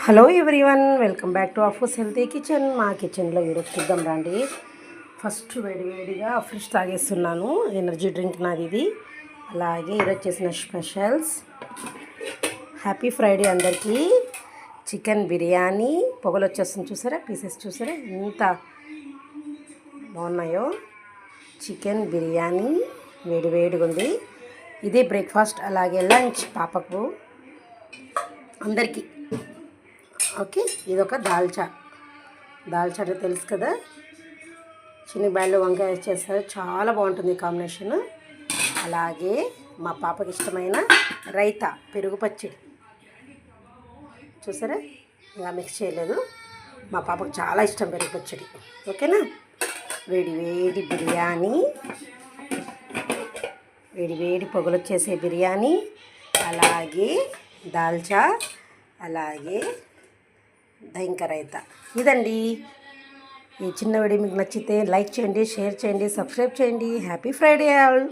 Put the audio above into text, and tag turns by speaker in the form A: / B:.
A: Hello everyone, welcome back to అఫూస్ healthy kitchen. మా కిచెన్లో ఈరోజు చూద్దాం రండి. ఫస్ట్ వేడివేడిగా ఫ్రెష్ తాగేస్తున్నాను. ఎనర్జీ డ్రింక్ నాది ఇది. అలాగే ఈరోజు చేసిన స్పెషల్స్. హ్యాపీ ఫ్రైడే అందరికీ. చికెన్ బిర్యానీ పొగలు వచ్చేస్తుంది చూసారా, పీసెస్ చూసారా ఎంత బాగున్నాయో. చికెన్ బిర్యానీ వేడివేడిగా ఉంది. ఇది బ్రేక్ఫాస్ట్, అలాగే లంచ్ పాపకు అందరికీ. ఓకే, ఇదొక దాల్చా అంటే తెలుసు కదా, చిన్నబ్యాళ్ళు వంకాయ చేస్తారు, చాలా బాగుంటుంది కాంబినేషన్. అలాగే మా పాపకి ఇష్టమైన రైతా, పెరుగు పచ్చడి చూసారా, ఇలా మిక్స్ చేయలేదు. మా పాపకు చాలా ఇష్టం పెరుగు పచ్చడి. ఓకేనా, వేడి వేడి బిర్యానీ, వేడి వేడి పొగలు వచ్చేసే బిర్యానీ, అలాగే దాల్చా, అలాగే ఇంకా రైతా. ఇదండి ఈ చిన్న వీడియో మీకు నచ్చితే లైక్ చేయండి, షేర్ చేయండి, సబ్స్క్రైబ్ చేయండి. Happy Friday all.